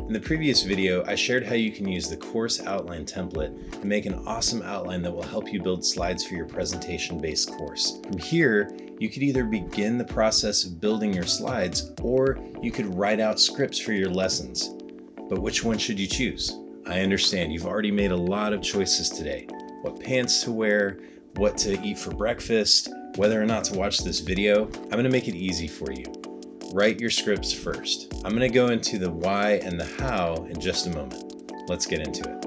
In the previous video, I shared how you can use the course outline template to make an awesome outline that will help you build slides for your presentation-based course. From here, you could either begin the process of building your slides, or you could write out scripts for your lessons. But which one should you choose? I understand you've already made a lot of choices today. What pants to wear, what to eat for breakfast, whether or not to watch this video. I'm going to make it easy for you. Write your scripts first. I'm going to go into the why and the how in just a moment. Let's get into it.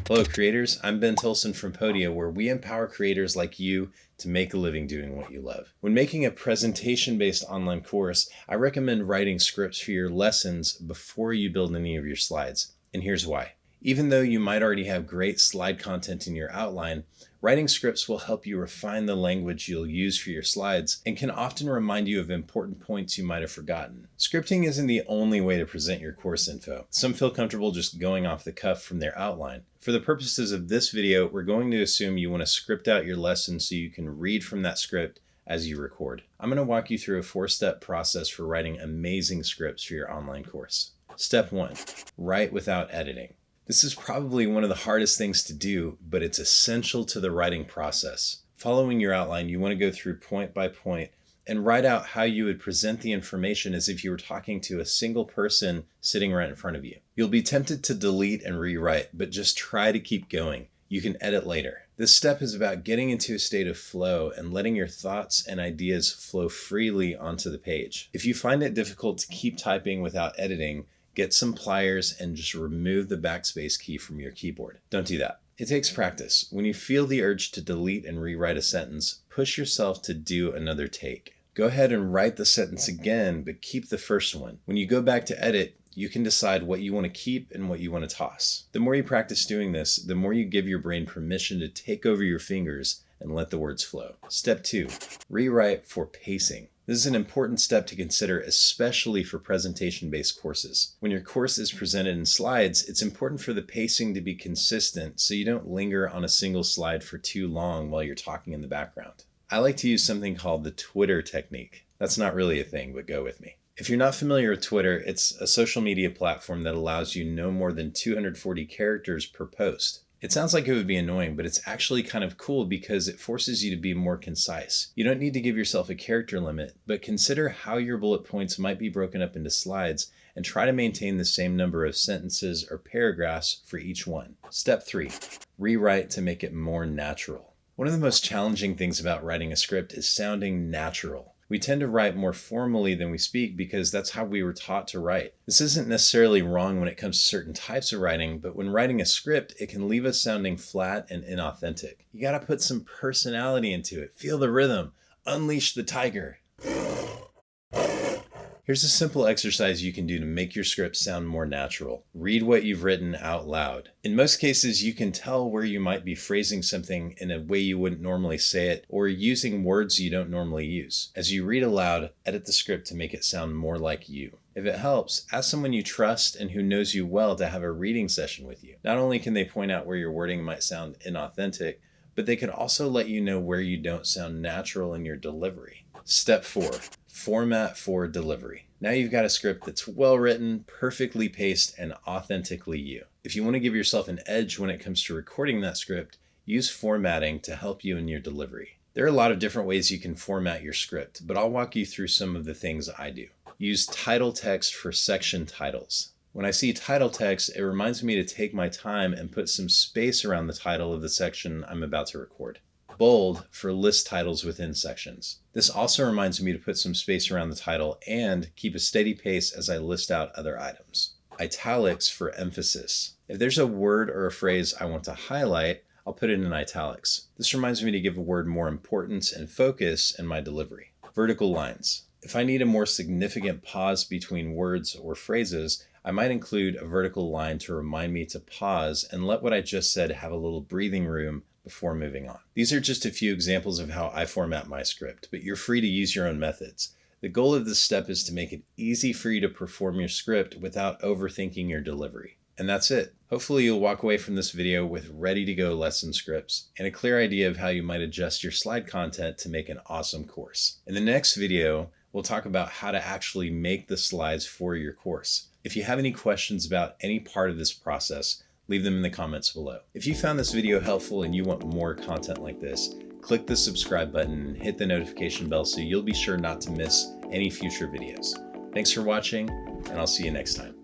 Hello creators, I'm Ben Tilson from Podia, where we empower creators like you to make a living doing what you love. When making a presentation-based online course, I recommend writing scripts for your lessons before you build any of your slides. And here's why. Even though you might already have great slide content in your outline, writing scripts will help you refine the language you'll use for your slides and can often remind you of important points you might have forgotten. Scripting isn't the only way to present your course info. Some feel comfortable just going off the cuff from their outline. For the purposes of this video, we're going to assume you want to script out your lesson so you can read from that script as you record. I'm going to walk you through a 4-step process for writing amazing scripts for your online course. Step 1, write without editing. This is probably one of the hardest things to do, but it's essential to the writing process. Following your outline, you want to go through point by point and write out how you would present the information as if you were talking to a single person sitting right in front of you. You'll be tempted to delete and rewrite, but just try to keep going. You can edit later. This step is about getting into a state of flow and letting your thoughts and ideas flow freely onto the page. If you find it difficult to keep typing without editing, get some pliers and just remove the backspace key from your keyboard. Don't do that. It takes practice. When you feel the urge to delete and rewrite a sentence, push yourself to do another take. Go ahead and write the sentence again, but keep the first one. When you go back to edit, you can decide what you want to keep and what you want to toss. The more you practice doing this, the more you give your brain permission to take over your fingers and let the words flow. Step 2, rewrite for pacing. This is an important step to consider, especially for presentation-based courses. When your course is presented in slides, it's important for the pacing to be consistent so you don't linger on a single slide for too long while you're talking in the background. I like to use something called the Twitter technique. That's not really a thing, but go with me. If you're not familiar with Twitter, it's a social media platform that allows you no more than 240 characters per post. It sounds like it would be annoying, but it's actually kind of cool because it forces you to be more concise. You don't need to give yourself a character limit, but consider how your bullet points might be broken up into slides and try to maintain the same number of sentences or paragraphs for each one. Step 3, rewrite to make it more natural. One of the most challenging things about writing a script is sounding natural. We tend to write more formally than we speak because that's how we were taught to write. This isn't necessarily wrong when it comes to certain types of writing, but when writing a script, it can leave us sounding flat and inauthentic. You gotta put some personality into it. Feel the rhythm. Unleash the tiger. Here's a simple exercise you can do to make your script sound more natural. Read what you've written out loud. In most cases, you can tell where you might be phrasing something in a way you wouldn't normally say it, or using words you don't normally use. As you read aloud, edit the script to make it sound more like you. If it helps, ask someone you trust and who knows you well to have a reading session with you. Not only can they point out where your wording might sound inauthentic, but they can also let you know where you don't sound natural in your delivery. Step 4, format for delivery. Now you've got a script that's well written, perfectly paced, and authentically you. If you want to give yourself an edge when it comes to recording that script, use formatting to help you in your delivery. There are a lot of different ways you can format your script, but I'll walk you through some of the things I do. Use title text for section titles. When I see title text, it reminds me to take my time and put some space around the title of the section I'm about to record. Bold for list titles within sections. This also reminds me to put some space around the title and keep a steady pace as I list out other items. Italics for emphasis. If there's a word or a phrase I want to highlight, I'll put it in italics. This reminds me to give a word more importance and focus in my delivery. Vertical lines. If I need a more significant pause between words or phrases, I might include a vertical line to remind me to pause and let what I just said have a little breathing room before moving on. These are just a few examples of how I format my script, but you're free to use your own methods. The goal of this step is to make it easy for you to perform your script without overthinking your delivery. And that's it. Hopefully you'll walk away from this video with ready-to-go lesson scripts and a clear idea of how you might adjust your slide content to make an awesome course. In the next video, we'll talk about how to actually make the slides for your course. If you have any questions about any part of this process, leave them in the comments below. If you found this video helpful and you want more content like this, click the subscribe button and hit the notification bell so you'll be sure not to miss any future videos. Thanks for watching, and I'll see you next time.